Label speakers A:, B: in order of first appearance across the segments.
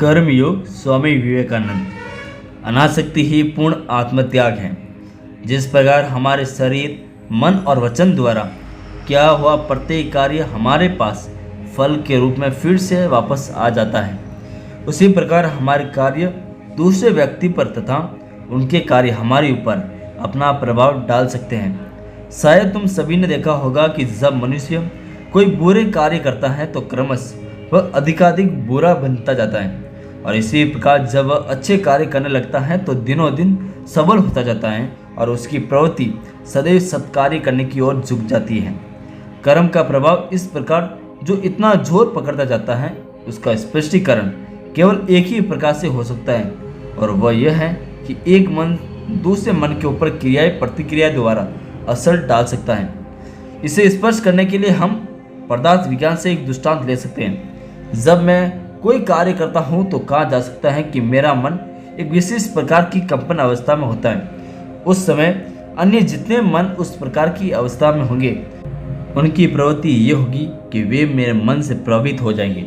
A: कर्मयोग स्वामी विवेकानंद। अनासक्ति ही पूर्ण आत्मत्याग है। जिस प्रकार हमारे शरीर, मन और वचन द्वारा किया हुआ प्रत्येक कार्य हमारे पास फल के रूप में फिर से वापस आ जाता है, उसी प्रकार हमारे कार्य दूसरे व्यक्ति पर तथा उनके कार्य हमारे ऊपर अपना प्रभाव डाल सकते हैं। शायद तुम सभी ने देखा होगा कि जब मनुष्य कोई बुरे कार्य करता है तो क्रमश वह अधिकाधिक बुरा बनता जाता है, और इसी प्रकार जब वह अच्छे कार्य करने लगता है तो दिनों दिन सबल होता जाता है और उसकी प्रवृत्ति सदैव सत्कार्य करने की ओर झुक जाती है। कर्म का प्रभाव इस प्रकार जो इतना जोर पकड़ता जाता है, उसका स्पष्टीकरण केवल एक ही प्रकार से हो सकता है, और वह यह है कि एक मन दूसरे मन के ऊपर क्रियाएं प्रतिक्रिया द्वारा असर डाल सकता है। इसे स्पष्ट करने के लिए हम पदार्थ विज्ञान से एक दृष्टांत ले सकते हैं। जब मैं कोई कार्य करता हूँ तो कहा जा सकता है कि मेरा मन एक विशेष प्रकार की कंपन अवस्था में होता है। उस समय अन्य जितने मन उस प्रकार की अवस्था में होंगे, उनकी प्रवृत्ति ये होगी कि वे मेरे मन से प्रभावित हो जाएंगे।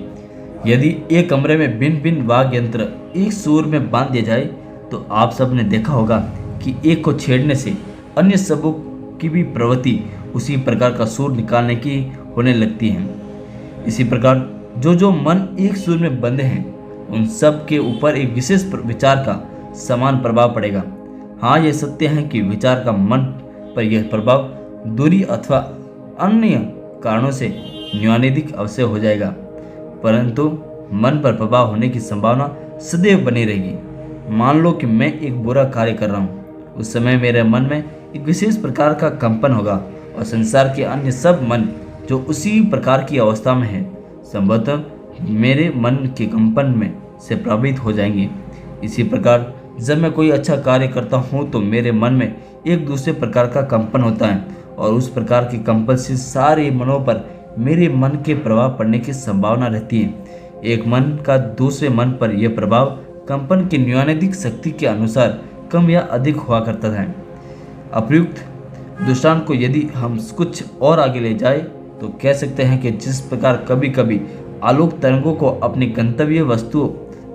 A: यदि एक कमरे में भिन्न भिन्न वाद्य यंत्र एक सुर में बांध दिया जाए तो आप सब ने देखा होगा कि एक को छेड़ने से अन्य सबों की भी प्रवृत्ति उसी प्रकार का सुर निकालने की होने लगती है। इसी प्रकार जो मन एक सुर में बंधे हैं, उन सब के ऊपर एक विशेष विचार का समान प्रभाव पड़ेगा। हाँ, यह सत्य है कि विचार का मन पर यह प्रभाव दूरी अथवा अन्य कारणों से न्यूनाधिक अवश्य हो जाएगा, परंतु मन पर प्रभाव होने की संभावना सदैव बनी रहेगी। मान लो कि मैं एक बुरा कार्य कर रहा हूँ, उस समय मेरे मन में एक विशेष प्रकार का कंपन होगा और संसार के अन्य सब मन जो उसी प्रकार की अवस्था में है संभवतः मेरे मन के कंपन में से प्रभावित हो जाएंगे। इसी प्रकार जब मैं कोई अच्छा कार्य करता हूँ तो मेरे मन में एक दूसरे प्रकार का कंपन होता है, और उस प्रकार के कंपन से सारे मनों पर मेरे मन के प्रभाव पड़ने की संभावना रहती है। एक मन का दूसरे मन पर यह प्रभाव कंपन की न्यूनाधिक शक्ति के अनुसार कम या अधिक हुआ करता है। अप्रयुक्त दृष्टांत को यदि हम कुछ और आगे ले जाए तो कह सकते हैं कि जिस प्रकार कभी कभी आलोक तरंगों को अपनी गंतव्य वस्तुओं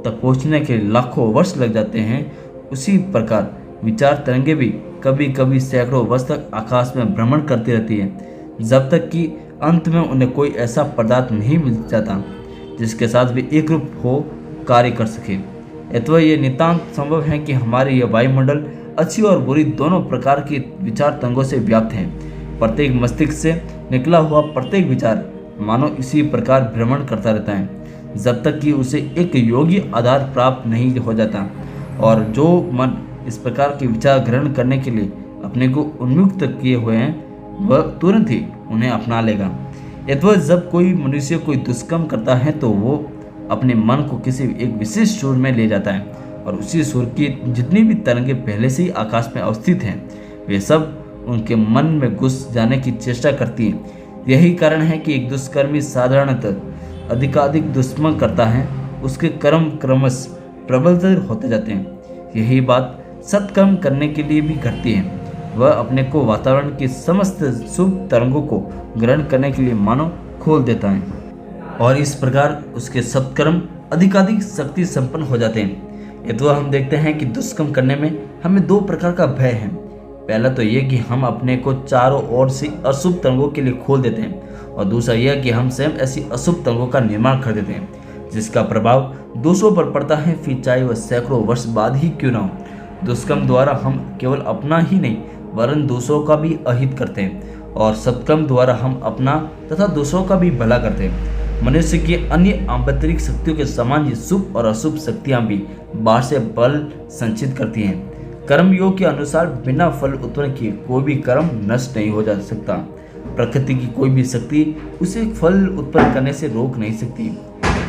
A: तक पहुंचने के लाखों वर्ष लग जाते हैं, उसी प्रकार विचार तरंगे भी कभी कभी सैकड़ों वर्ष तक आकाश में भ्रमण करती रहती हैं, जब तक कि अंत में उन्हें कोई ऐसा पदार्थ नहीं मिल जाता जिसके साथ वे एक रूप हो कार्य कर सके। अथवा यह नितांत संभव है कि हमारे यह वायुमंडल अच्छी और बुरी दोनों प्रकार के विचार तरंगों से व्याप्त है। प्रत्येक मस्तिष्क से निकला हुआ प्रत्येक विचार मानो इसी प्रकार भ्रमण करता रहता है जब तक कि उसे एक योग्य आधार प्राप्त नहीं हो जाता, और जो मन इस प्रकार के विचार ग्रहण करने के लिए अपने को उन्मुक्त किए हुए हैं वह तुरंत ही उन्हें अपना लेगा। अथवा जब कोई मनुष्य कोई दुष्कर्म करता है तो वो अपने मन को किसी एक विशेष सुर में ले जाता है, और उसी सुर की जितनी भी तरंगे पहले से ही आकाश में अवस्थित हैं वे सब उनके मन में घुस जाने की चेष्टा करती हैं। यही कारण है कि एक दुष्कर्मी साधारणतः अधिकाधिक दुष्कर्म करता है, उसके कर्म क्रमश प्रबलतर होते जाते हैं। यही बात सत्कर्म करने के लिए भी घटती है। वह अपने को वातावरण की समस्त शुभ तरंगों को ग्रहण करने के लिए मानो खोल देता है, और इस प्रकार उसके सत्कर्म अधिकाधिक शक्ति संपन्न हो जाते हैं। ये तो हम देखते हैं कि दुष्कर्म करने में हमें दो प्रकार का भय है। पहला तो यह कि हम अपने को चारों ओर से अशुभ तरंगों के लिए खोल देते हैं, और दूसरा यह कि हम स्वयं ऐसी अशुभ तरंगों का निर्माण कर देते हैं जिसका प्रभाव दूसरों पर पड़ता है, फिर चाहे वह सैकड़ों वर्ष बाद ही क्यों ना हो। दुष्कर्म द्वारा हम केवल अपना ही नहीं वरन दूसरों का भी अहित करते हैं, और सत्कर्म द्वारा हम अपना तथा दूसरों का भी भला करते हैं। मनुष्य की अन्य आंतरिक शक्तियों के समान ये शुभ और अशुभ शक्तियाँ भी बाहर से बल संचित करती हैं। कर्म योग के अनुसार बिना फल उत्पन्न किए कोई भी कर्म नष्ट नहीं हो जा सकता। प्रकृति की कोई भी शक्ति उसे फल उत्पन्न करने से रोक नहीं सकती।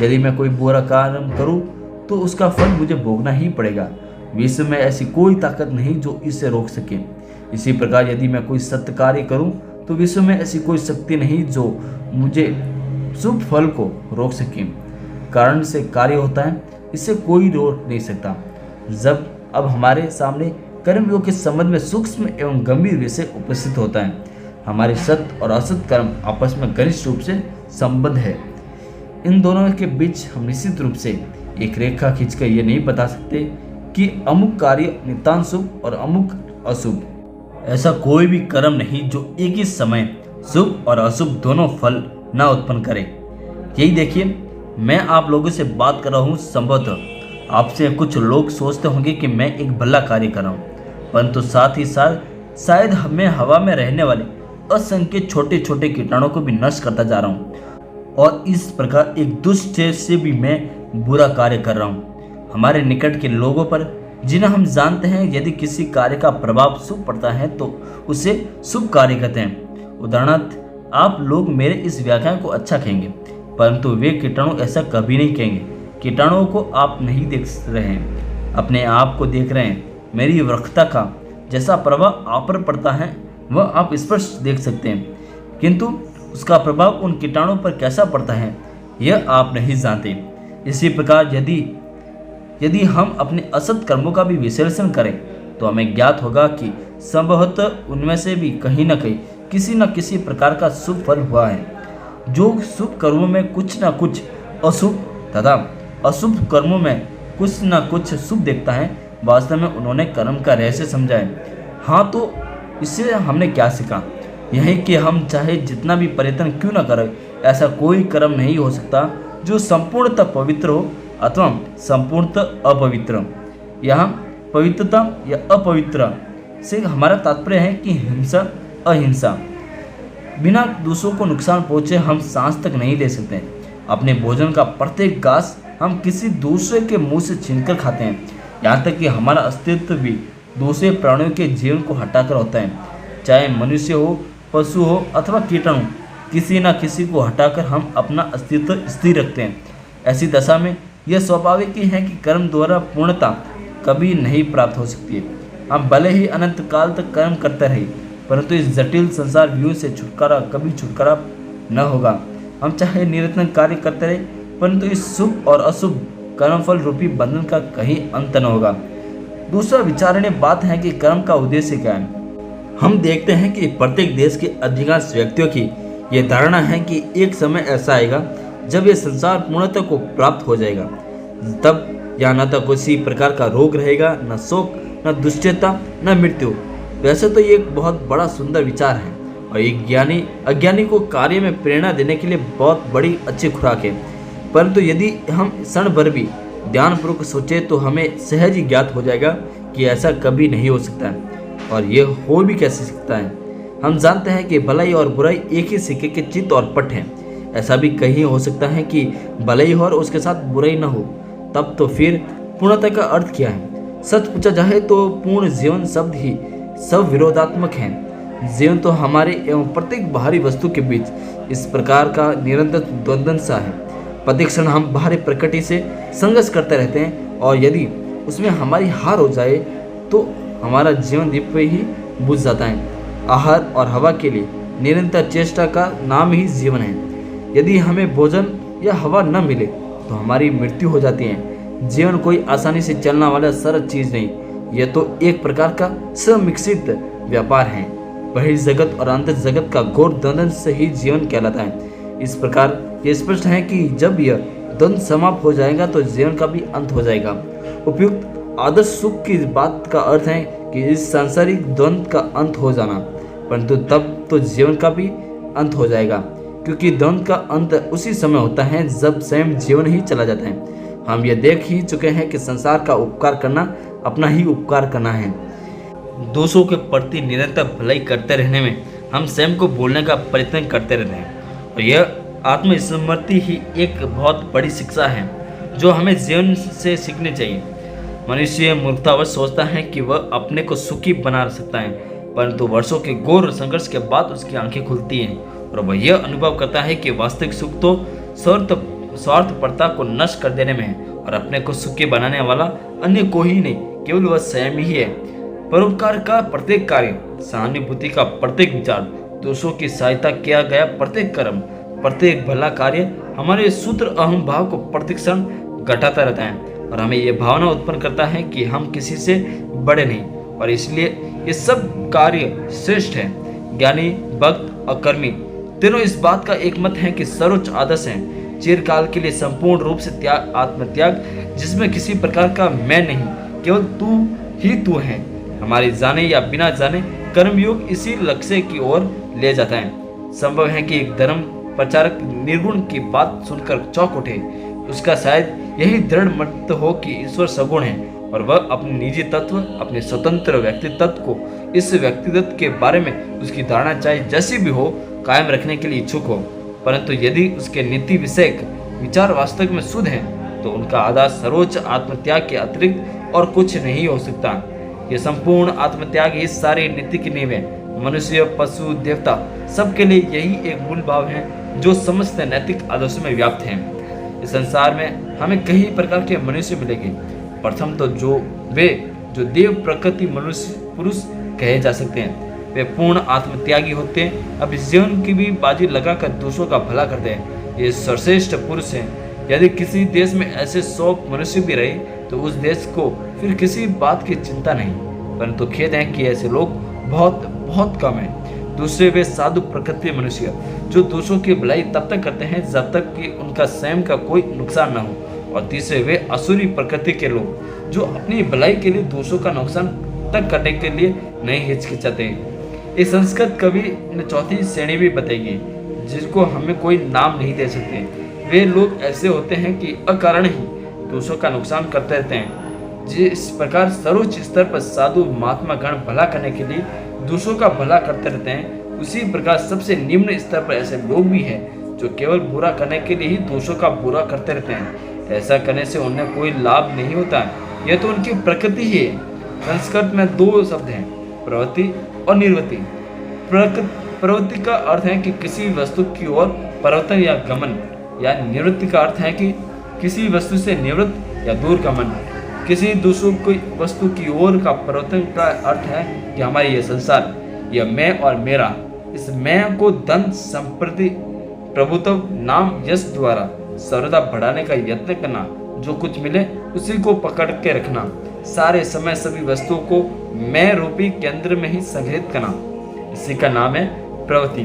A: यदि मैं कोई बुरा कार्य करूं तो उसका फल मुझे भोगना ही पड़ेगा। विश्व में ऐसी कोई ताकत नहीं जो इसे रोक सके। इसी प्रकार यदि मैं कोई सत्य कार्य करूं तो विश्व में ऐसी कोई शक्ति नहीं जो मुझे शुभ फल को रोक सके। कारण से कार्य होता है, इसे कोई रोक नहीं सकता। जब अब हमारे सामने कर्मयोग के संबंध में सूक्ष्म एवं गंभीर विषय उपस्थित होता है, हमारे सत्य और असत कर्म आपस में घनिष्ठ रूप से संबद्ध है। इन दोनों के बीच हम निश्चित रूप से एक रेखा खींचकर ये नहीं बता सकते कि अमुक कार्य नितांत शुभ और अमुक अशुभ। ऐसा कोई भी कर्म नहीं जो एक ही समय शुभ और अशुभ दोनों फल न उत्पन्न करे। यही देखिए, मैं आप लोगों से बात कर रहा हूँ, संभवतः आपसे कुछ लोग सोचते होंगे कि मैं एक भला कार्य कर रहा हूँ, परंतु साथ ही साथ शायद मैं हवा में रहने वाले असंख्य छोटे छोटे कीटाणुओं को भी नष्ट करता जा रहा हूँ, और इस प्रकार एक दुष्ट से भी मैं बुरा कार्य कर रहा हूँ। हमारे निकट के लोगों पर, जिन्हें हम जानते हैं, यदि किसी कार्य का प्रभाव शुभ पड़ता है तो उसे शुभ कार्य कहते हैं। उदाहरणार्थ, आप लोग मेरे इस व्याख्यान को अच्छा कहेंगे, परंतु वे कीटाणु ऐसा कभी नहीं कहेंगे। कीटाणुओं को आप नहीं देख रहे हैं, अपने आप को देख रहे हैं। मेरी वक्रता का जैसा प्रभाव आप पर पड़ता है वह आप स्पष्ट देख सकते हैं, किंतु उसका प्रभाव उन कीटाणुओं पर कैसा पड़ता है यह आप नहीं जानते। इसी प्रकार यदि हम अपने असत कर्मों का भी विश्लेषण करें तो हमें ज्ञात होगा कि संभवतः उनमें से भी कहीं न कहीं किसी न किसी प्रकार का शुभ फल हुआ है। जो शुभ कर्मों में कुछ न कुछ अशुभ तथा अशुभ कर्मों में कुछ न कुछ शुभ देखता है, वास्तव में उन्होंने कर्म का रहस्य समझा है। हाँ, तो इससे हमने क्या सीखा? यही कि हम चाहे जितना भी प्रयत्न क्यों न करें, ऐसा कोई कर्म नहीं हो सकता जो संपूर्णतः पवित्र हो अथवा संपूर्णतः अपवित्र। यहाँ पवित्रता या अपवित्र से हमारा तात्पर्य है कि हिंसा अहिंसा। बिना दूसरों को नुकसान पहुंचे हम सांस तक नहीं ले सकते। अपने भोजन का प्रत्येक गास हम किसी दूसरे के मुंह से छीनकर खाते हैं। यहाँ तक कि हमारा अस्तित्व भी दूसरे प्राणियों के जीवन को हटाकर होता है। चाहे मनुष्य हो, पशु हो अथवा कीटाणु, किसी न किसी को हटाकर हम अपना अस्तित्व स्थिर रखते हैं। ऐसी दशा में यह स्वाभाविक ही है कि कर्म द्वारा पूर्णता कभी नहीं प्राप्त हो सकती है। हम भले ही अनंत काल तक कर्म करते रहे, परंतु इस जटिल संसार व्यूह से कभी छुटकारा न होगा। हम चाहे निरंतर कार्य करते रहे, परंतु इस शुभ और अशुभ कर्मफल रूपी बंधन का कहीं अंत न होगा। दूसरा विचारणीय बात है कि कर्म का उद्देश्य क्या है। हम देखते हैं कि प्रत्येक देश के अधिकांश व्यक्तियों की यह धारणा है कि एक समय ऐसा आएगा जब यह संसार पूर्णता को प्राप्त हो जाएगा। तब यहाँ न तो किसी प्रकार का रोग रहेगा, न शोक, न दुष्टता, न मृत्यु। वैसे तो ये एक बहुत बड़ा सुंदर विचार है और एक अज्ञानी को कार्य में प्रेरणा देने के लिए बहुत बड़ी अच्छी खुराक है, परंतु यदि हम क्षण भर भी ध्यानपूर्वक सोचे तो हमें सहज ही ज्ञात हो जाएगा कि ऐसा कभी नहीं हो सकता है। और यह हो भी कैसे सकता है? हम जानते हैं कि भलाई और बुराई एक ही सिक्के के चित्त और पट हैं। ऐसा भी कहीं हो सकता है कि भलाई हो और उसके साथ बुराई न हो, तब तो फिर पूर्णता का अर्थ क्या है? सच पूछा जाए तो पूर्ण जीवन शब्द ही सब विरोधात्मक हैं। जीवन तो हमारे एवं प्रत्येक बाहरी वस्तु के बीच इस प्रकार का निरंतर द्वंद्व सा है। प्रत्येक क्षण हम बाहरी प्रकृति से संघर्ष करते रहते हैं, और यदि उसमें हमारी हार हो जाए तो हमारा जीवन दीप ही बुझ जाता है। आहार और हवा के लिए निरंतर चेष्टा का नाम ही जीवन है। यदि हमें भोजन या हवा न मिले तो हमारी मृत्यु हो जाती है। जीवन कोई आसानी से चलने वाला सरल चीज नहीं, यह तो एक प्रकार का समिश्रित व्यापार है। बहिर्जगत और अंतर जगत का घोर द्वंद्व से ही जीवन कहलाता है। इस प्रकार यह स्पष्ट है कि जब यह द्वंद्व समाप्त हो जाएगा तो जीवन का भी अंत हो जाएगा। उपयुक्त आदर्श सुख की बात का अर्थ है कि इस सांसारिक द्वंद्व का अंत हो जाना, परंतु तब तो जीवन का भी अंत हो जाएगा, क्योंकि द्वंद्व का अंत उसी समय होता है जब स्वयं जीवन ही चला जाता है। हम ये देख ही चुके हैं कि संसार का उपकार करना अपना ही उपकार करना है। दूसरों के प्रति निरंतर भलाई करते रहने में हम स्वयं को बोलने का प्रयत्न करते रहते हैं, और यह आत्मस्मृति ही एक बहुत बड़ी शिक्षा है जो हमें जीवन से सीखनी चाहिए। मनुष्य मूर्खतावश सोचता है कि वह अपने को सुखी बना सकता है, परंतु वर्षों के घोर संघर्ष के बाद उसकी आंखें खुलती हैं और वह यह अनुभव करता है कि वास्तविक सुख तो स्वार्थपरता को नष्ट कर देने में है, और अपने को सुखी बनाने वाला अन्य कोई ही नहीं, केवल वह स्वयं ही है। परोपकार का प्रत्येक कार्य, सहानुभूति का प्रत्येक विचार, दूसरों की सहायता किया गया प्रत्येक कर्म, प्रत्येक भला कार्य हमारे सूत्र अहम भाव को प्रतिक्षण घटाता रहता है, और हमें यह भावना उत्पन्न करता है कि हम किसी से बड़े नहीं, और इसलिए ये सब कार्य श्रेष्ठ है। ज्ञानी, भक्त और कर्मी तीनों इस बात का एक मत है कि सर्वोच्च आदर्श है चिरकाल के लिए संपूर्ण रूप से त्याग, आत्मत्याग, जिसमें किसी प्रकार का मैं नहीं, केवल तू ही तू है। हमारे जाने या बिना जाने कर्मयोग इसी लक्ष्य की ओर ले जाता है। संभव है कि एक धर्म प्रचारक निर्गुण की बात सुनकर चौंक उठे। उसका शायद यही दृढ़ मत हो कि ईश्वर सगुण है और वह अपने निजी तत्व, अपने स्वतंत्र व्यक्तित्व को, इस व्यक्तित्व के बारे में उसकी धारणा चाहे जैसी भी हो, कायम रखने के लिए इच्छुक हो। परंतु यदि उसके नीति विषयक विचार वास्तव में शुद्ध हैं, तो उनका आधार सर्वोच्च आत्मत्याग के अतिरिक्त और कुछ नहीं हो सकता। यह संपूर्ण आत्मत्याग इस सारी नीति की नींव है। मनुष्य, पशु, देवता सबके लिए यही एक मूल भाव है जो समस्त नैतिक आदर्शों में व्याप्त है। इस संसार में हमें कई प्रकार के मनुष्य मिलेंगे। प्रथम तो जो देव प्रकृति मनुष्य पुरुष कहे जा सकते हैं, वे पूर्ण आत्मत्यागी होते हैं। अब इस जीवन की भी बाजी लगाकर दूसरों का भला करते हैं। ये सर्वश्रेष्ठ पुरुष हैं। यदि किसी देश में ऐसे 100 मनुष्य भी रहे तो उस देश को फिर किसी बात की चिंता नहीं। परंतु खेद है कि ऐसे लोग बहुत बहुत कम हैं। दूसरे वे साधु प्रकृति मनुष्य जो दूसरों की भलाई तब तक करते हैं जब तक कि उनका स्वयं का कोई नुकसान न हो। और तीसरे वे असुरी प्रकृति के लोग जो अपनी भलाई के लिए दूसरों का नुकसान तक करने के लिए नहीं हिचकिचाते। इस संस्कृत कवि ने चौथी श्रेणी भी बताएगी, जिसको हमें कोई नाम नहीं दे सकते। वे लोग ऐसे होते हैं कि अकारण ही दूसरों का नुकसान करते रहते हैं। जिस प्रकार सर्वोच्च स्तर पर साधु महात्मा गण भला करने के लिए दूसरों का भला करते रहते हैं, उसी प्रकार सबसे निम्न स्तर पर ऐसे लोग भी हैं जो केवल बुरा करने के लिए ही दूसरों का बुरा करते रहते हैं। ऐसा करने से उन्हें कोई लाभ नहीं होता है, यह तो उनकी प्रकृति ही है। संस्कृत में 2 शब्द हैं, प्रवृत्ति और निवृत्ति। प्रवृत्ति का अर्थ है कि किसी वस्तु की ओर परिवर्तन या गमन, या निवृत्ति का अर्थ है कि किसी वस्तु से निवृत्त या दूर गमन। किसी दूसरों की वस्तु की ओर का परिवर्तन का अर्थ है कि हमारी यह संसार, यह मैं और मेरा, इस मैं को धन, संपत्ति, प्रभुत्व, नाम, यश द्वारा सर्वदा बढ़ाने का यत्न करना। जो कुछ मिले उसी को पकड़ के रखना। सारे समय सभी वस्तुओं को मैं रूपी केंद्र में ही संग्रहित करना, इसी का नाम है प्रवृत्ति।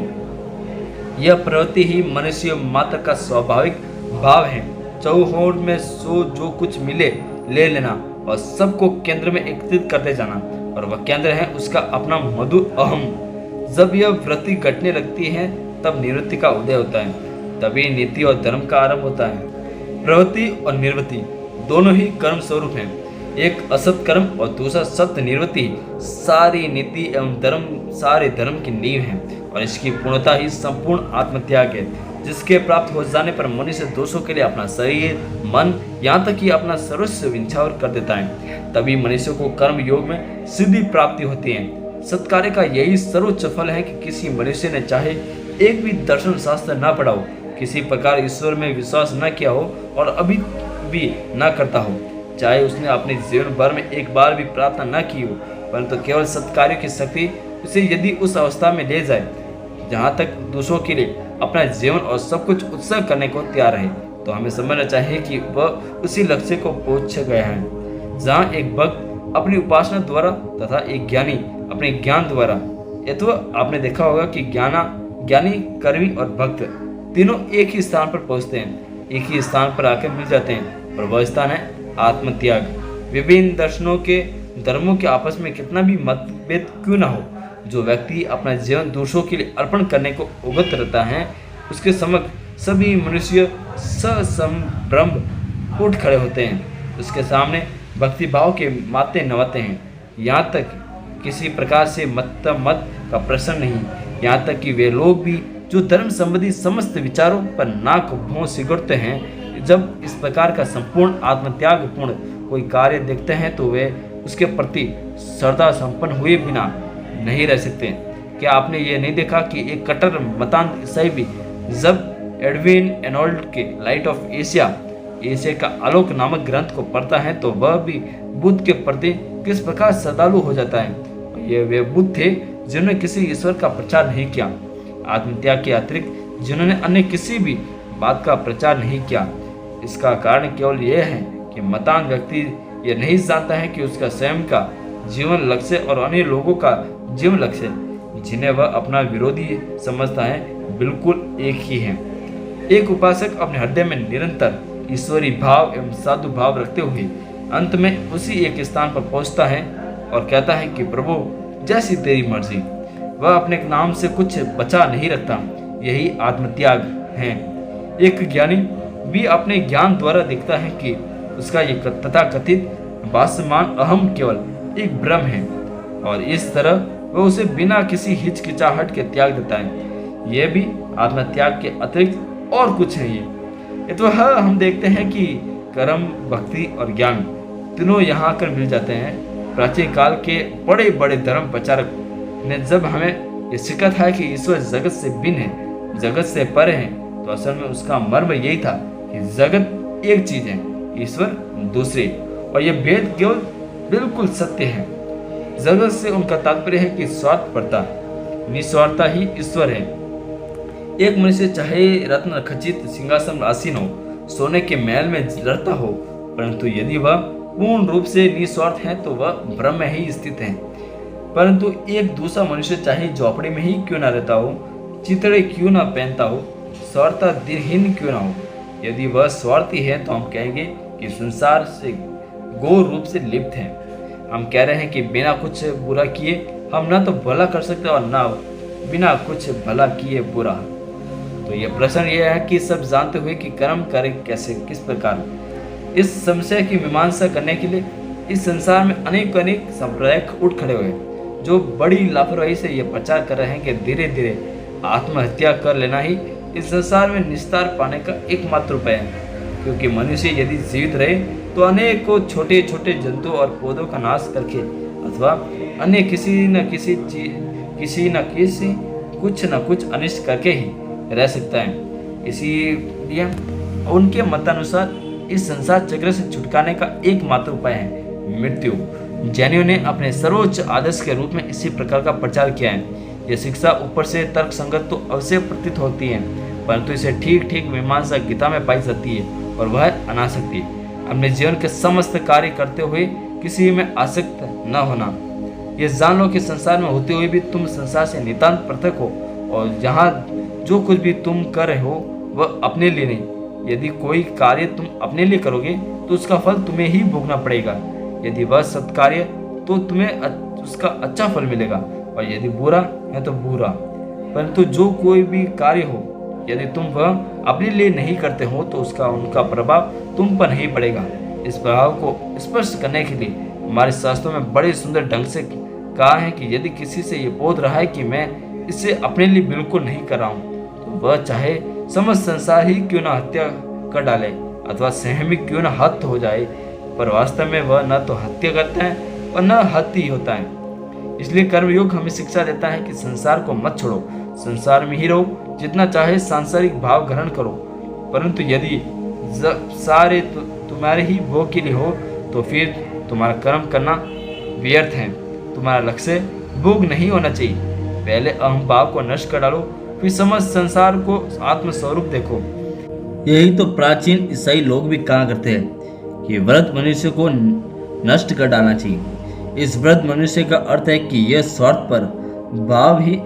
A: यह प्रवृत्ति ही मनुष्य मात्र का स्वाभाविक भाव है। चौहोर में सो जो कुछ मिले ले लेना और सबको केंद्र में एकत्रित करते जाना, और वह केंद्र है उसका अपना मधुर अहम। जब यह वृत्ति घटने लगती है तब निवृत्ति का उदय होता है, तभी नीति और धर्म का आरंभ होता है। प्रवृत्ति और निवृत्ति दोनों ही कर्म स्वरूप हैं। एक असत कर्म और दूसरा सत्य निवृत्ति सारी नीति एवं धर्म, सारे धर्म की नींव है, और इसकी पूर्णता ही संपूर्ण आत्मत्याग है, जिसके प्राप्त हो जाने पर मनुष्य दोषों के लिए अपना शरीर, मन, यहाँ तक कि अपना सर्वस्व विंछावर कर देता है। तभी मनुष्य को कर्म योग में सिद्धि प्राप्ति होती है। सत्कार्य का यही सर्वोच्च फल है कि किसी मनुष्य ने चाहे एक भी दर्शन शास्त्र न पढ़ा हो, किसी प्रकार ईश्वर में विश्वास न किया हो और अभी भी न करता हो, चाहे उसने अपने जीवन भर में एक बार भी प्रार्थना न की हो, परंतु केवल सत्कार्य की शक्ति उसे यदि उस अवस्था में ले जाए जहाँ तक दूसरों के लिए अपना जीवन और सब कुछ उत्सर्ग करने को तैयार है, तो हमें समझना चाहिए कि वह उसी लक्ष्य को पहुँच गया है। जहाँ एक भक्त अपनी उपासना द्वारा तथा एक ज्ञानी अपने ज्ञान द्वारा, ये तो आपने देखा होगा कि ज्ञानी, कर्मी और भक्त तीनों एक ही स्थान पर पहुँचते हैं, एक ही स्थान पर आकर मिल जाते हैं, और वह स्थान है आत्मत्याग। विभिन्न दर्शनों के, धर्मों के आपस में कितना भी मतभेद क्यों न हो, जो व्यक्ति अपना जीवन दूसरों के लिए अर्पण करने को उगत रहता है, उसके समक्ष सभी मनुष्य ससंभ्रम उठ खड़े होते हैं। उसके सामने भक्ति भाव के माते नवाते हैं। यहाँ तक किसी प्रकार से मत का प्रश्न नहीं। यहाँ तक कि वे लोग भी जो धर्म संबंधी समस्त विचारों पर नाक भौं सिगड़ते हैं, जब इस प्रकार का संपूर्ण आत्मत्याग पूर्ण कोई कार्य देखते हैं तो वे उसके प्रति श्रद्धा संपन्न हुए बिना नहीं रह सकते। क्या आपने ये नहीं देखा कि एक कट्टर मतांध ईसाई भी जब एडविन एनोल्ड के लाइट ऑफ एशिया का आलोक नामक ग्रंथ को पढ़ता है तो वह भी बुद्ध के प्रति किस प्रकार श्रद्धालु हो जाता है। ये वे बुद्ध थे जिन्होंने किसी ईश्वर का प्रचार नहीं किया, आत्मत्याग के अतिरिक्त जिन्होंने अन्य किसी भी बात का प्रचार नहीं किया। इसका कारण केवल यह है कि मतांध व्यक्ति यह नहीं जानता है कि उसका स्वयं का जीवन लक्ष्य और अन्य लोगों का जीवन लक्ष्य, जिन्हें वह अपना विरोधी समझता है, बिल्कुल एक ही है। एक उपासक अपने हृदय में निरंतर ईश्वरी भाव एवं साधु भाव रखते हुए अंत में उसी एक स्थान पर पहुंचता है और कहता है कि प्रभु जैसी तेरी मर्जी। वह अपने नाम से कुछ बचा नहीं रखता। यही आत्मत्याग है। एक ज्ञानी भी अपने ज्ञान द्वारा देखता है कि उसका ये तथाकथित भासमान अहम केवल एक भ्रम है और इस तरह वह उसे बिना किसी हिचकिचाहट के त्याग देता है। यह भी आत्मत्याग के अतिरिक्त और कुछ है। ये तो हम देखते हैं कि कर्म, भक्ति और ज्ञान तीनों यहाँ आकर मिल जाते हैं। प्राचीन काल के बड़े बड़े धर्म प्रचारक ने जब हमें ये सिखा था कि ईश्वर जगत से भिन्न है, जगत से परे है, तो असल में उसका मर्म यही था कि जगत एक चीज है, ईश्वर दूसरी, और यह भेद केवल बिल्कुल सत्य है। जगत से उनका तात्पर्य है कि स्वार्थपरता, निस्वार्थता ही ईश्वर है। एक मनुष्य चाहे रत्न खचित सिंहासन आसीन हो, सोने के महल में रहता हो, परंतु यदि वह पूर्ण रूप से निस्वार्थ है तो वह भ्रम में ही स्थित है। परंतु एक दूसरा मनुष्य चाहे झोपड़ी में ही क्यों ना रहता हो, चितड़े क्यों ना पहनता हो, स्वार्थता दिनहीन क्यों ना हो, यदि वह स्वार्थी है तो हम कहेंगे कि संसार से गौर रूप से लिप्त है। हम कह रहे हैं कि बिना कुछ बुरा किए हम ना तो भला कर सकते और ना बिना कुछ भला किए बुरा। तो यह प्रश्न यह है कि सब जानते हुए कि कर्म करें कैसे, किस प्रकार। इस समस्या की मीमांसा करने के लिए इस संसार में अनेक अनेक संप्रदाय उठ खड़े हुए, जो बड़ी लापरवाही से यह प्रचार कर रहे हैं कि धीरे धीरे आत्महत्या कर लेना ही इस संसार में निस्तार पाने का एकमात्र उपाय है। क्योंकि मनुष्य यदि जीवित रहे तो अनेकों छोटे छोटे जंतु और पौधों का नाश करके अथवा अन्य किसी न किसी कुछ न कुछ अनिष्ट करके ही रह सकता है। इसीलिए उनके मतानुसार इस संसार चक्र से छुटकाने का एकमात्र उपाय है मृत्यु। जैनियों ने अपने सर्वोच्च आदर्श के रूप में इसी प्रकार का प्रचार किया है। यह शिक्षा ऊपर से तर्क संगत तो अवश्य प्रतीत होती है, परंतु इसे ठीक ठीक मीमांसा गीता में पाई जाती है, और वह अनासक्ति। अपने जीवन के समस्त कार्य करते हुए किसी में आसक्त न होना। यह जान लो कि संसार में होते हुए भी तुम संसार से नितांत पृथक हो, और यहाँ जो कुछ भी तुम कर रहे हो वह अपने लिए नहीं। यदि कोई कार्य तुम अपने लिए करोगे तो उसका फल तुम्हें ही भोगना पड़ेगा। यदि वह सत्कार्य तो तुम्हें उसका अच्छा फल मिलेगा, और यदि बुरा है तो बुरा। परंतु जो कोई भी कार्य हो, यदि तुम वह अपने लिए नहीं करते हो तो उनका प्रभाव तुम पर नहीं पड़ेगा। इस प्रभाव को स्पष्ट करने के लिए हमारे शास्त्रों में बड़े सुंदर ढंग से कहा है कि यदि किसी से ये बोध रहा है कि मैं इसे अपने लिए बिल्कुल नहीं कर रहा हूँ, तो वह चाहे समस्त संसार ही क्यों ना हत्या कर डाले अथवा सहमी क्यों ना हत्या हो जाए, पर वास्तव में वह न तो हत्या करता है और न हत्या होता है। इसलिए कर्मयोग हमें शिक्षा देता है कि संसार को मत छोड़ो, संसार में ही रहो, जितना चाहे सांसारिक भाव ग्रहण करो, परंतु यदि सारे तुम्हारे ही भोग के लिए हो तो फिर तुम्हारा कर्म करना व्यर्थ है। तुम्हारा लक्ष्य भोग नहीं होना चाहिए। पहले अहम भाव को नष्ट कर डालो, फिर समस्त संसार को आत्मस्वरूप देखो। यही तो प्राचीन ईसाई लोग भी कहा करते हैं कि व्रत मनुष्य को नष्ट कर डालना चाहिए। इस व्रत मनुष्य का अर्थ है कि यह स्वार्थ पर भाव ही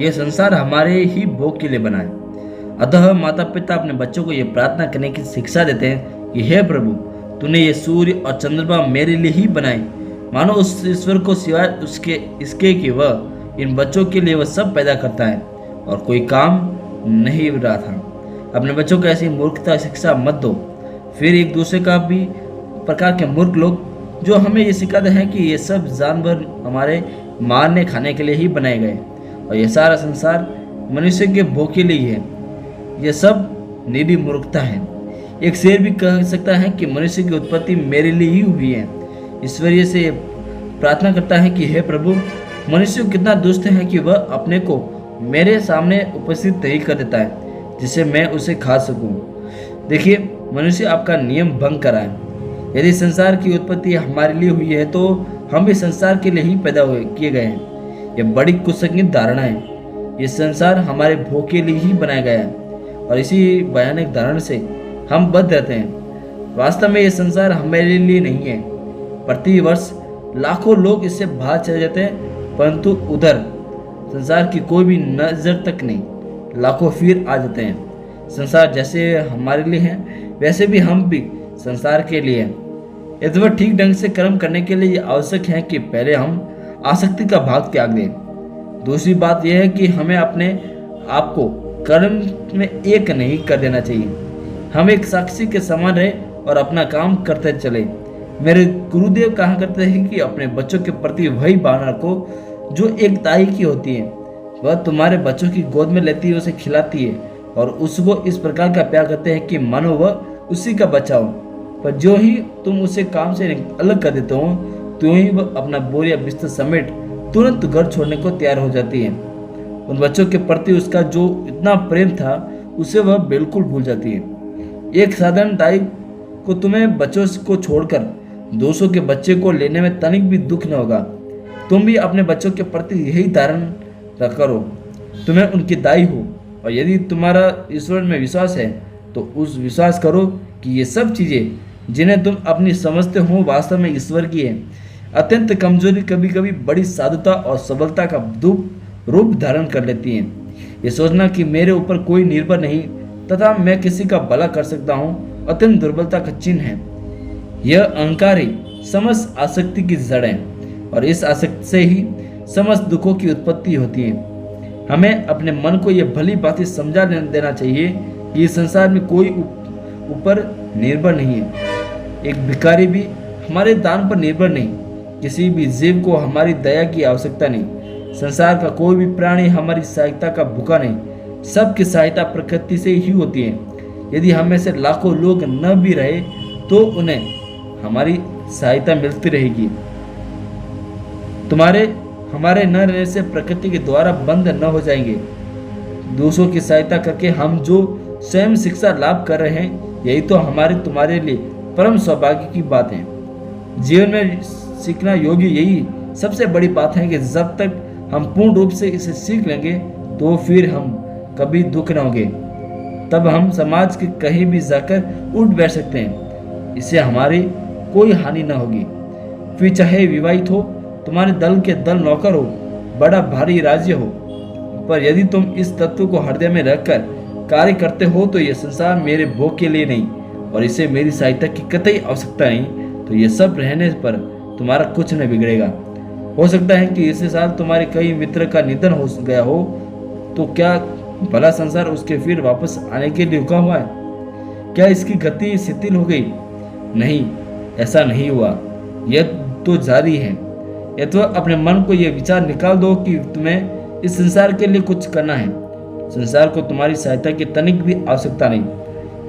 A: यह संसार हमारे ही भोग के लिए बना है। अतः माता पिता अपने बच्चों को यह प्रार्थना करने की शिक्षा देते हैं कि हे प्रभु, तूने ये सूर्य और चंद्रमा मेरे लिए ही बनाए, मानो उस ईश्वर को सिवाय इसके कि वह इन बच्चों के लिए वह सब पैदा करता है और कोई काम नहीं रहा था। अपने बच्चों को ऐसी मूर्खता शिक्षा मत दो। फिर एक दूसरे का भी प्रकार के मूर्ख लोग जो हमें ये सिखाते हैं कि ये सब जानवर हमारे मारने खाने के लिए ही बनाए गए और यह सारा संसार मनुष्य के भोग के लिए है। यह सब निरी मूर्खता है। एक शेर भी कह सकता है कि मनुष्य की उत्पत्ति मेरे लिए ही हुई है। ईश्वरीय से प्रार्थना करता है कि हे प्रभु, मनुष्य कितना दुष्ट है कि वह अपने को मेरे सामने उपस्थित नहीं कर देता है जिससे मैं उसे खा सकूं। देखिए, मनुष्य आपका नियम भंग करा है। यदि संसार की उत्पत्ति हमारे लिए हुई है तो हम भी संसार के लिए ही पैदा किए गए हैं। यह बड़ी कुसंगत धारणा है। यह संसार हमारे भोग के लिए ही बनाया गया है और इसी भयानक धारणा से हम बद्ध रहते हैं। वास्तव में यह संसार हमारे लिए नहीं है। प्रति वर्ष लाखों लोग इससे बाहर चले जाते हैं, परंतु उधर संसार की कोई भी नजर तक नहीं। लाखों फिर आ जाते हैं। संसार जैसे हमारे लिए है वैसे भी हम भी संसार के लिए हैं। यदि वह ठीक ढंग से कर्म करने के लिए आवश्यक है कि पहले हम आसक्ति का भाग त्याग दें। दूसरी बात यह है कि हमें अपने आप को कर्म में एक नहीं कर देना चाहिए। हम एक साक्षी के समान रहे और अपना काम करते चले। मेरे गुरुदेव कहा करते हैं कि अपने बच्चों के प्रति वही भावना रखो जो एक दाई की होती है। वह तुम्हारे बच्चों की गोद में लेती है, उसे खिलाती है और उसको इस प्रकार का प्यार करते हैं कि मानो वह उसी का बच्चा हो। पर जो ही तुम उसे काम से अलग कर देते हो तो ही वह अपना बोरिया बिस्तर समेट तुरंत घर छोड़ने को तैयार हो जाती है। उन बच्चों के प्रति उसका जो इतना प्रेम था उसे वह बिल्कुल भूल जाती है। एक साधारण दाई को तुम्हें बच्चों को छोड़कर 200 के बच्चे को लेने में तनिक भी दुख न होगा। तुम भी अपने बच्चों के प्रति यही धारण करो। तुम्हें उनकी दाई हो और यदि तुम्हारा ईश्वर में विश्वास है तो उस विश्वास करो कि ये सब चीज़ें जिन्हें तुम अपनी समझते हो वास्तव में ईश्वर की है। अत्यंत कमजोरी कभी कभी बड़ी साधुता और सबलता का रूप धारण कर लेती हैं। ये सोचना कि मेरे ऊपर कोई निर्भर नहीं तथा मैं किसी का भला कर सकता हूँ अत्यंत दुर्बलता का चिन्ह है। यह अहंकार ही समस्त आसक्ति की जड़ है और इस आसक्ति से ही समस्त दुखों की उत्पत्ति होती है। हमें अपने मन को यह भली बातें समझा देना चाहिए कि इस संसार में कोई ऊपर निर्भर नहीं है। एक भिखारी भी हमारे दान पर निर्भर नहीं, किसी भी जीव को हमारी दया की आवश्यकता नहीं, संसार का कोई भी प्राणी हमारी सहायता का भूखा नहीं। सबकी सहायता प्रकृति से ही होती है। यदि हम में से लाखों लोग न भी रहे तो उन्हें हमारी सहायता मिलती रहेगी। हमारे न रहने से प्रकृति के द्वारा बंद न हो जाएंगे। दूसरों की सहायता करके हम जो स्वयं शिक्षा लाभ कर रहे हैं यही तो तुम्हारे लिए परम सौभाग्य की बात है। जीवन में सीखना योग्य यही सबसे बड़ी बात है कि जब तक हम पूर्ण रूप से इसे सीख लेंगे तो फिर हम कभी दुख न होंगे। तब हम समाज के कहीं भी जाकर उठ बैठ सकते हैं, इससे हमारी कोई हानि न होगी। फिर चाहे विवाहित हो, तुम्हारे दल के दल नौकर हो, बड़ा भारी राज्य हो, पर यदि तुम इस तत्व को हृदय में रखकर कार्य करते हो तो यह संसार मेरे भोग के लिए नहीं और इसे मेरी सहायता की कतई आवश्यकता नहीं, तो यह सब रहने पर तुम्हारा कुछ न बिगड़ेगा। हो सकता है कि इसी साल तुम्हारे कई मित्र का निधन हो गया हो, तो क्या भला संसार उसके फिर वापस आने के लिए रुका हुआ है? क्या इसकी गति शिथिल हो गई? नहीं, ऐसा नहीं हुआ। यह तो जारी है। या तो अपने मन को यह विचार निकाल दो कि तुम्हें इस संसार के लिए कुछ करना है। संसार को तुम्हारी सहायता की तनिक भी आवश्यकता नहीं।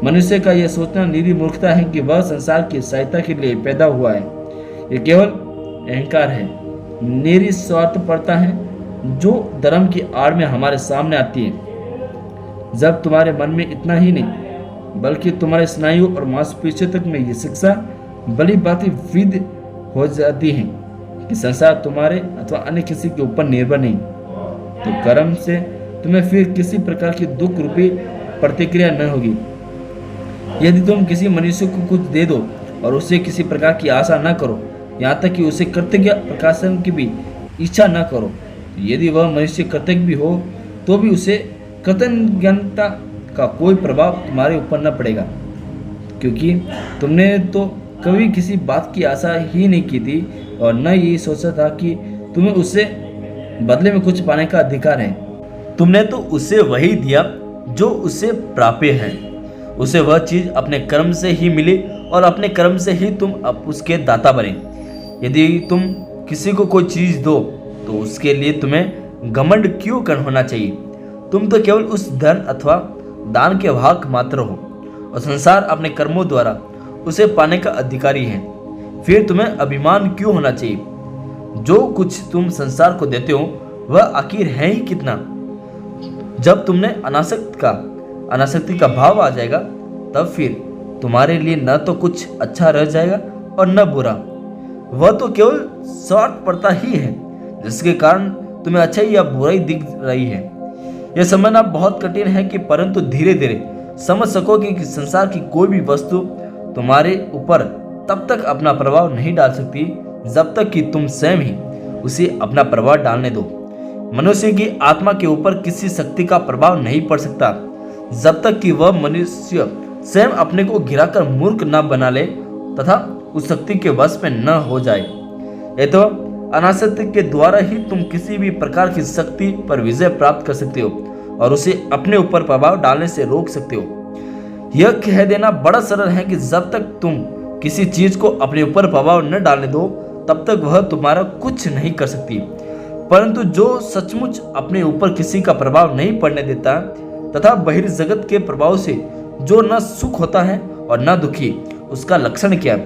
A: मनुष्य का यह सोचना निरी मूर्खता है कि वह संसार की सहायता के लिए पैदा हुआ है। यह केवल अहंकार है, निरी स्वार्थपरता है जो धर्म की आड़ में हमारे सामने आती है। जब तुम्हारे मन में इतना ही नहीं बल्कि तुम्हारे स्नायु और मांसपेशियों तक में ये शिक्षा भली बातें विद हो जाती हैं कि संसार तुम्हारे अथवा अन्य किसी के ऊपर निर्भर नहीं, तो कर्म से तुम्हें फिर किसी प्रकार की दुख रूपी प्रतिक्रिया न होगी। यदि तुम किसी मनुष्य को कुछ दे दो और उससे किसी प्रकार की आशा न करो, यहाँ तक कि उसे कृतज्ञ प्रकाशन की भी इच्छा न करो, यदि वह मनुष्य कृतज्ञ भी हो तो भी उसे कृतज्ञता का कोई प्रभाव तुम्हारे ऊपर न पड़ेगा, क्योंकि तुमने तो कभी किसी बात की आशा ही नहीं की थी और न यही सोचा था कि तुम्हें उससे बदले में कुछ पाने का अधिकार है। तुमने तो उसे वही दिया जो उससे प्राप्य है। उसे वह चीज अपने कर्म से ही मिली और अपने कर्म से ही तुम अब उसके दाता बने। यदि तुम किसी को कोई चीज दो तो उसके लिए तुम्हें घमंड क्यों होना चाहिए? तुम तो केवल उस धन अथवा दान के वाहक मात्र हो और संसार अपने कर्मों द्वारा उसे पाने का अधिकारी है। फिर तुम्हें अभिमान क्यों होना चाहिए? जो कुछ तुम संसार को देते हो वह आखिर है ही कितना? जब तुमने अनासक्ति का भाव आ जाएगा तब फिर तुम्हारे लिए न तो कुछ अच्छा रह जाएगा और न बुरा। वह तो केवल स्वार्थपरता ही है जिसके कारण तुम्हें अच्छाई या बुराई दिख रही है। यह समझना बहुत कठिन है कि परंतु धीरे धीरे समझ सकोगे कि संसार की कोई भी वस्तु तुम्हारे ऊपर तब तक अपना प्रभाव नहीं डाल सकती जब तक कि तुम स्वयं ही उसे अपना प्रभाव डालने दो। मनुष्य की आत्मा के ऊपर किसी शक्ति का प्रभाव नहीं पड़ सकता जब तक कि वह मनुष्य स्वयं अपने को गिराकर मूर्ख न बना ले तथा उस शक्ति के वश में न हो जाए। ये तो अनासक्ति के द्वारा ही तुम किसी भी प्रकार की शक्ति पर विजय प्राप्त कर सकते हो और उसे अपने ऊपर प्रभाव डालने से रोक सकते हो। यह कह देना बड़ा सरल है कि जब तक तुम किसी चीज को अपने ऊपर प्रभाव न डालने दो तब तक वह तुम्हारा कुछ नहीं कर सकती, परंतु जो सचमुच अपने ऊपर किसी का प्रभाव नहीं पड़ने देता तथा बहिर्जगत के प्रभाव से जो न सुख होता है और न दुखी, उसका लक्षण क्या है?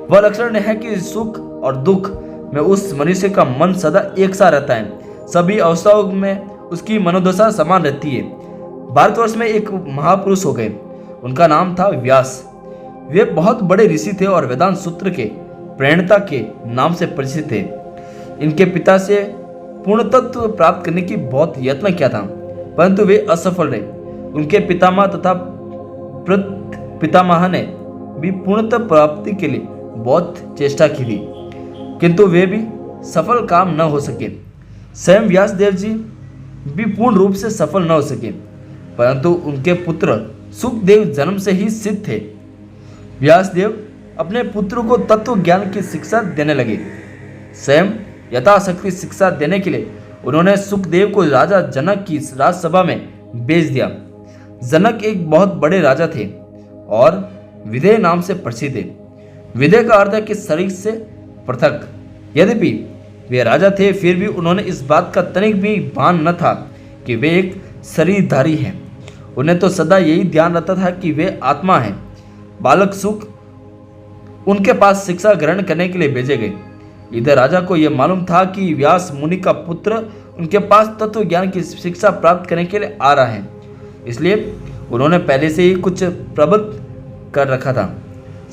A: वह लक्षण है कि सुख और दुख में उस मनुष्य का मन सदा एक सा रहता है। सभी अवस्थाओं में उसकी मनोदशा समान रहती है। भारतवर्ष में एक महापुरुष हो गए, उनका नाम था व्यास। वे बहुत बड़े ऋषि थे और वेदांत सूत्र के प्रणेता के नाम से परिचित थे। इनके पिता से पूर्ण तत्व प्राप्त करने की बहुत यत्न किया था, परंतु वे असफल रहे। उनके पितामह तथा पितामह ने भी पूर्णतः प्राप्ति के लिए बहुत चेष्टा की थी, किंतु वे भी सफल काम न हो सके। स्वयं व्यास देव जी भी पूर्ण रूप से सफल न हो सके, परंतु उनके पुत्र सुखदेव जन्म से ही सिद्ध थे। व्यासदेव अपने पुत्र को तत्व ज्ञान की शिक्षा देने लगे। स्वयं यथाशक्ति शिक्षा देने के लिए उन्होंने सुखदेव को राजा जनक की राजसभा में भेज दिया। जनक एक बहुत बड़े राजा थे और विदेह नाम से प्रसिद्ध थे। विदेह का अर्थ है कि शरीर से पृथक। यद्यपि वे राजा थे, फिर भी उन्होंने इस बात का तनिक भी भान न था कि वे एक शरीरधारी हैं। उन्हें तो सदा यही ध्यान रहता था कि वे आत्मा हैं। बालक सुख उनके पास शिक्षा ग्रहण करने के लिए भेजे गए। इधर राजा को यह मालूम था कि व्यास मुनि का पुत्र उनके पास तत्व ज्ञान की शिक्षा प्राप्त करने के लिए आ रहा है, इसलिए उन्होंने पहले से ही कुछ प्रबंध कर रखा था।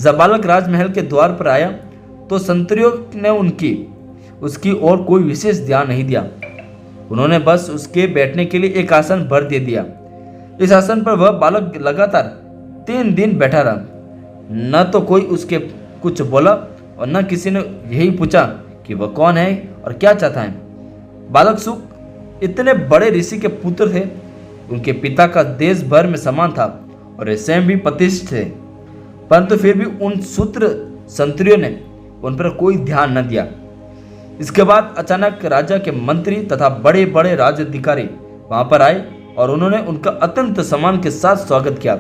A: जब बालक राजमहल के द्वार पर आया तो संतरियों ने उसकी ओर कोई विशेष ध्यान नहीं दिया। उन्होंने बस उसके बैठने के लिए एक आसन भर दे दिया। इस आसन पर वह बालक लगातार 3 दिन बैठा रहा। न तो कोई उसके कुछ बोला और न किसी ने यही पूछा कि वह कौन है और क्या चाहता है। बालक सुख इतने बड़े ऋषि के पुत्र थे, उनके पिता का देश भर में सम्मान था और वे स्वयं भी प्रतिष्ठित थे, परंतु फिर भी उन सूत्र संतरियों ने उन पर कोई ध्यान न दिया। इसके बाद अचानक राजा के मंत्री तथा बड़े बड़े राजाधिकारी वहां पर आए और उन्होंने उनका अत्यंत सम्मान के साथ स्वागत किया।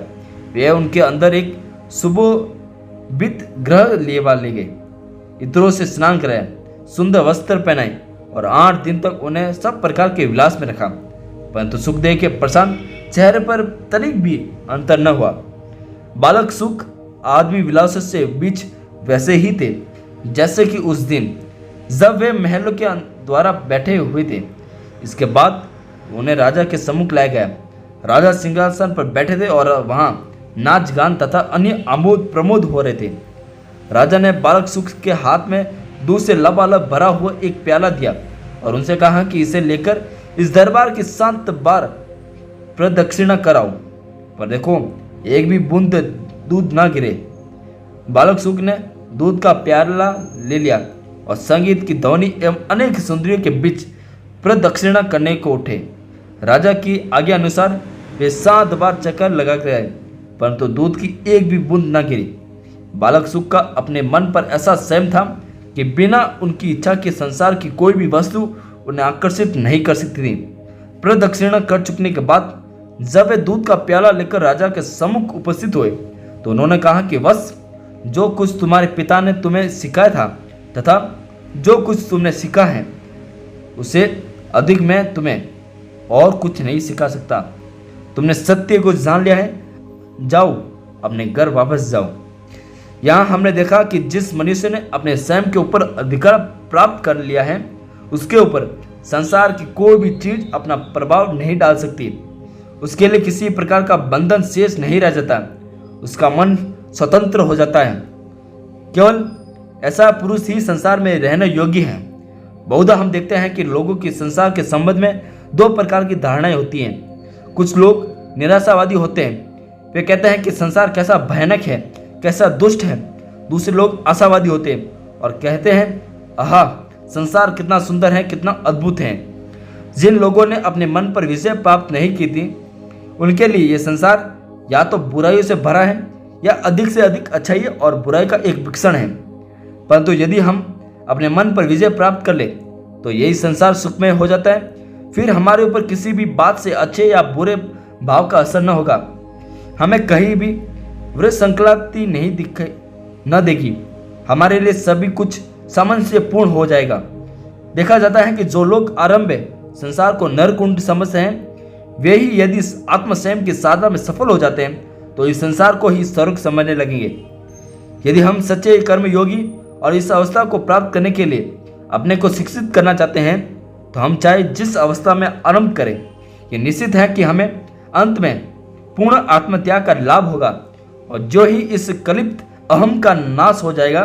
A: वे उनके अंदर एक सुशोभित गृह ले गए, इत्रों से स्नान कराया, सुंदर वस्त्र पहनाए और 8 दिन तक उन्हें सब प्रकार के विलास में रखा, परंतु सुखदेव के प्रशांत चेहरे पर तनिक भी अंतर न हुआ। बालक सुख आदमी विलास से बीच वैसे ही थे जैसे कि उस दिन जब वे महलों के द्वारा बैठे हुए थे। इसके बाद उन्हें राजा के सम्मुख लाया गया। राजा सिंहासन पर बैठे थे और वहां नाच गान तथा अन्य आमोद प्रमोद हो रहे थे। राजा ने बालक सुख के हाथ में दूध से लबालब भरा हुआ एक प्याला दिया और उनसे कहा कि इसे लेकर इस दरबार की 7 बार प्रदक्षिणा कराओ, पर देखो एक भी बूंद दूध ना गिरे। बालक सुख ने दूध का प्याला ले लिया और संगीत की ध्वनि एवं अनेक सुंदरियों के बीच प्रदक्षिणा करने को उठे। राजा की आज्ञा अनुसार वे 7 बार चक्कर लगा कर आए, परंतु दूध की एक भी बूंद न गिरी। बालक सुख का अपने मन पर ऐसा संयम था कि बिना उनकी इच्छा के संसार की कोई भी वस्तु उन्हें आकर्षित नहीं कर सकती थी। प्रदक्षिणा कर चुकने के बाद जब वे दूध का प्याला लेकर राजा के सम्मुख उपस्थित हुए तो उन्होंने कहा कि बस जो कुछ तुम्हारे पिता ने तुम्हें सिखाया था तथा जो कुछ तुमने सीखा है उसे अधिक मैं तुम्हें और कुछ नहीं सिखा सकता। तुमने सत्य को जान लिया है, जाओ अपने घर वापस जाओ। यहाँ हमने देखा कि जिस मनुष्य ने अपने स्वयं के ऊपर अधिकार प्राप्त कर लिया है उसके ऊपर संसार की कोई भी चीज अपना प्रभाव नहीं डाल सकती। उसके लिए किसी प्रकार का बंधन शेष नहीं रह जाता, उसका मन स्वतंत्र हो जाता है। केवल ऐसा पुरुष ही संसार में रहने योग्य है। बहुधा हम देखते हैं कि लोगों की संसार के संबंध में 2 प्रकार की धारणाएं होती हैं। कुछ लोग निराशावादी होते हैं, वे कहते हैं कि संसार कैसा भयानक है, कैसा दुष्ट है। दूसरे लोग आशावादी होते हैं और कहते हैं आहा संसार कितना सुंदर है, कितना अद्भुत है। जिन लोगों ने अपने मन पर विजय प्राप्त नहीं की थी उनके लिए ये संसार या तो बुराइयों से भरा है या अधिक से अधिक अच्छाई और बुराई का एक मिश्रण है। परंतु यदि हम अपने मन पर विजय प्राप्त कर ले तो यही संसार सुखमय हो जाता है। फिर हमारे ऊपर किसी भी बात से अच्छे या बुरे भाव का असर न होगा। हमें कहीं भी विसंकल्पति न देगी। हमारे लिए सभी कुछ सामंजस्यपूर्ण हो जाएगा। देखा जाता है कि जो लोग आरंभ में संसार को नरकुंड समझते हैं, वे ही यदि आत्मसंयम की साधना में सफल हो जाते हैं तो इस संसार को ही स्वर्ग समझने लगेंगे। यदि हम सच्चे कर्म योगी और इस अवस्था को प्राप्त करने के लिए अपने को शिक्षित करना चाहते हैं तो हम चाहे जिस अवस्था में आरंभ करें, ये निश्चित है कि हमें अंत में पूर्ण आत्मत्याग का लाभ होगा। और जो ही इस कलिप्त अहम का नाश हो जाएगा,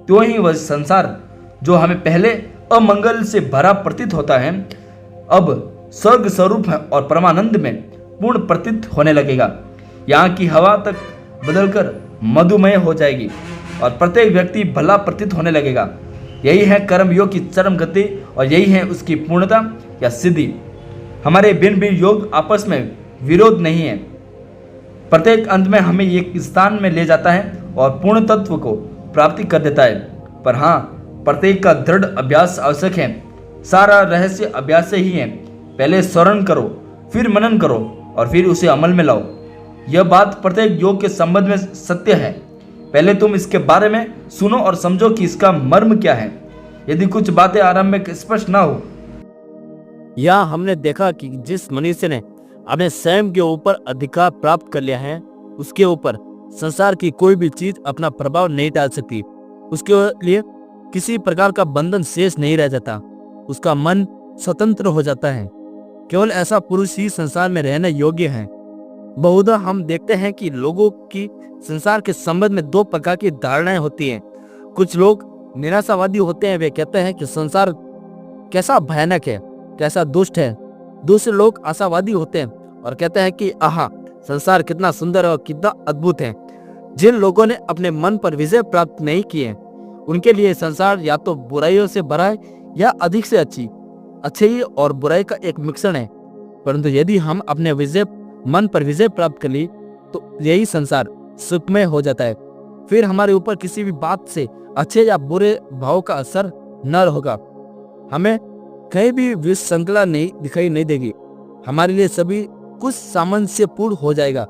A: तो ही वह संसार जो हमें पहले अमंगल से भरा प्रतीत होता है, अब स्वर्ग स्वरूप है और परमानंद में पूर्ण प्रतीत होने लगेगा। यहाँ की हवा तक बदलकर मधुमय हो जाएगी और प्रत्येक व्यक्ति भला प्रतीत होने लगेगा। यही है कर्मयोग की चरम गति और यही है उसकी पूर्णता या सिद्धि। हमारे भिन्न भिन्न योग आपस में विरोध नहीं है। प्रत्येक अंत में हमें एक स्थान में ले जाता है और पूर्ण तत्व को प्राप्ति कर देता है। पर हाँ, प्रत्येक का दृढ़ अभ्यास आवश्यक है। सारा रहस्य अभ्यास से ही है। पहले स्मरण करो, फिर मनन करो और फिर उसे अमल में लाओ। यह बात प्रत्येक योग के संबंध में सत्य है। पहले तुम इसके बारे में सुनो और समझो कि इसका मर्म क्या है। यदि कुछ बातें आरंभ में स्पष्ट ना हो।
B: यहाँ हमने देखा कि जिस मनुष्य ने अपने स्वयं के ऊपर अधिकार प्राप्त कर लिया है, उसके ऊपर संसार की कोई भी चीज अपना प्रभाव नहीं डाल सकती। उसके लिए किसी प्रकार का बंधन शेष नहीं रह जाता। उसका मन स्वतंत्र हो जाता है। केवल ऐसा पुरुष ही संसार में रहने योग्य है। बहुधा हम देखते हैं कि लोगों की संसार के संबंध में दो प्रकार की धारणाएं होती हैं। कुछ लोग निराशावादी होते हैं। वे कहते हैं कि संसार कैसा भयानक है, कैसा दुष्ट है। दूसरे लोग आशावादी होते हैं और कहते हैं कि आहा, संसार कितना सुंदर और कितना अद्भुत है। जिन लोगों ने अपने मन पर विजय प्राप्त नहीं किए, उनके लिए संसार या तो बुराइयों से भरा है या अधिक से अच्छाई और बुराई का एक मिश्रण है। परंतु यदि हम अपने मन पर विजय प्राप्त कर ली तो यही संसार सुखमय हो जाता है। फिर हमारे ऊपर किसी भी बात से अच्छे या बुरे भाव का असर न होगा। हमें कहीं भी विसंकल्पता दिखाई नहीं देगी। हमारे लिए सभी कुछ सामंजस्यपूर्ण हो जाएगा।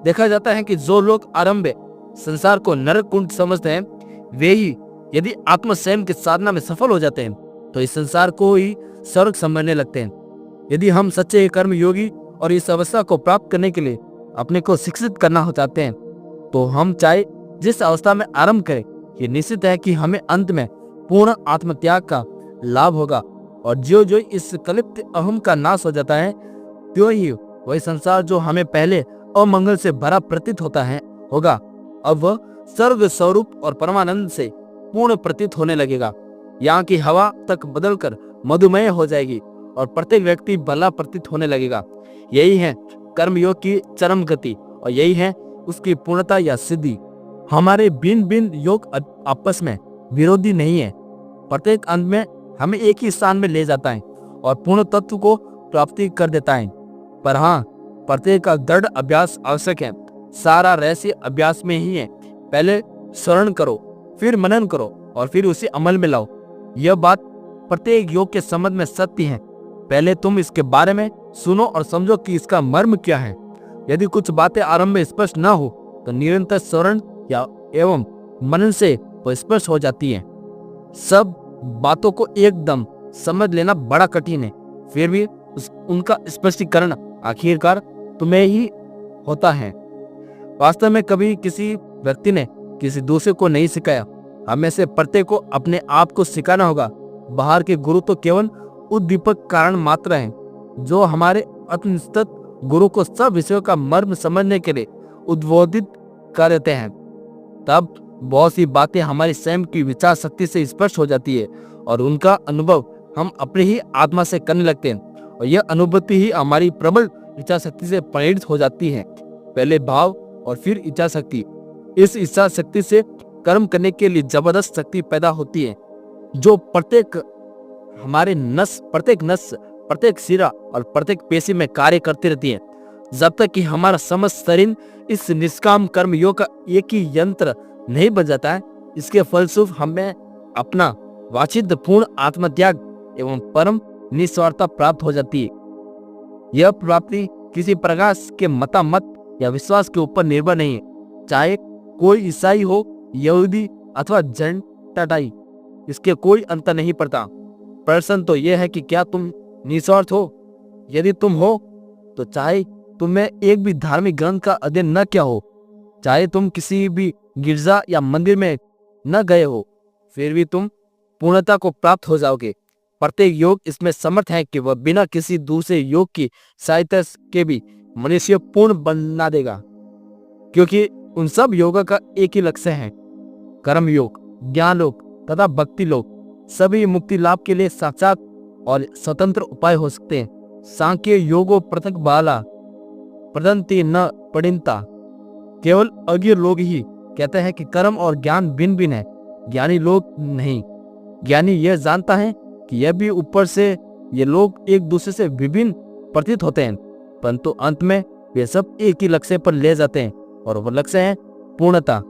B: देखा जाता है कि जो लोग आरंभ में संसार को नरक कुंड समझते हैं, वे ही यदि आत्मसंयम की साधना में सफल हो जाते हैं तो इस संसार को ही स्वर्ग समझने लगते हैं। यदि हम सच्चे कर्म योगी और इस अवस्था को प्राप्त करने के लिए अपने को शिक्षित करना चाहते हैं तो हम चाहे जिस अवस्था में आरंभ करें, ये निश्चित है कि हमें अंत में पूर्ण आत्मत्याग का लाभ होगा। और जो जो इस कलिप्त अहम का नाश हो जाता है, त्यों ही वही संसार जो हमें पहले अमंगल से भरा प्रतीत होता है होगा, अब वह सर्व स्वरूप और परमानंद से पूर्ण प्रतीत होने लगेगा। यहाँ की हवा तक बदलकर मधुमय हो जाएगी और प्रत्येक व्यक्ति भला प्रतीत होने लगेगा। यही है कर्मयोग की चरम गति और यही है उसकी पूर्णता या सिद्धि। हमारे भिन्न भिन्न योग आपस में विरोधी नहीं है। प्रत्येक अंत में हमें एक ही स्थान में ले जाता है और पूर्ण तत्व को प्राप्ति कर देता है। पर हाँ, प्रत्येक का दृढ़ अभ्यास आवश्यक है। सारा रहस्य अभ्यास में ही है। पहले स्मरण करो, फिर मनन करो और फिर उसे अमल में लाओ। यह बात प्रत्येक योग के संबंध में सत्य है। पहले तुम इसके बारे में सुनो और समझो कि इसका मर्म क्या है। यदि कुछ बातें आरंभ में स्पष्ट न हो तो निरंतर स्मरण या एवं मनन से वो स्पष्ट हो जाती है। सब बातों को एकदम समझ लेना बड़ा कठिन है, फिर भी उनका स्पष्टीकरण आखिरकार तुम्हें ही होता है। वास्तव में कभी किसी व्यक्ति ने किसी दूसरे को नहीं सिखाया। हमें से प्रत्येक को अपने आप को सिखाना होगा। बाहर के गुरु तो केवल उद्दीपक कारण मात्र हैं, जो हमारे अतनिष्ठ गुरु को सब विषयों का मर्म समझने के लिए उद्बोधित कर देते हैं। तब बहुत सी बातें हमारी स्वयं की विचार शक्ति से स्पष्ट हो जाती है और उनका अनुभव हम अपनी ही आत्मा से करने लगते हैं और यह अनुभूति ही हमारी प्रबल इच्छा शक्ति से परिणत हो जाती है। पहले भाव और फिर इच्छा शक्ति। इस इच्छा शक्ति से कर्म करने के लिए जबरदस्त शक्ति पैदा होती है, जो प्रत्येक हमारे प्रत्येक नस, प्रत्येक सिरा और प्रत्येक पेशी में कार्य करती रहती है। जब तक कि हमारा समस्त शरीर इस निष्काम कर्म योग का एक ही यंत्र नहीं बन जाता है, इसके फलस्वरूप हमें अपना वांछित पूर्ण आत्मत्याग एवं परम निस्वार्थता प्राप्त हो जाती है। यह प्राप्ति किसी प्रकार के मतामत या विश्वास के ऊपर निर्भर नहीं है, चाहे कोई ईसाई हो, यहूदी अथवा जैन टाटाई, इसके कोई अंतर नहीं पड़ता। प्रश्न तो यह है कि क्या तुम निस्वार्थ हो? यदि तुम हो तो चाहे तुम्हें एक भी धार्मिक ग्रंथ का अध्ययन न किया हो, चाहे तुम किसी भी गिरजा या मंदिर में न गए हो, फिर भी तुम पूर्णता को प्राप्त हो जाओगे। प्रत्येक योग इसमें समर्थ है कि वह बिना किसी दूसरे योग की सहायता के भी मनुष्य पूर्ण बना देगा, क्योंकि उन सब योगों का एक ही लक्ष्य है। कर्म योग, ज्ञान योग तथा भक्ति योग सभी मुक्ति लाभ के लिए साक्षात और स्वतंत्र उपाय हो सकते हैं। सांख्य योगो पृथक बाला प्रदंती न पड़िंता, केवल अज्ञ लोग ही कहते हैं कि कर्म और ज्ञान भिन्न भिन्न है, ज्ञानी लोग नहीं। ज्ञानी यह जानता है कि यह भी ऊपर से ये लोग एक दूसरे से विभिन्न प्रतीत होते हैं, परंतु अंत में वे सब एक ही लक्ष्य पर ले जाते हैं और वह लक्ष्य है पूर्णता।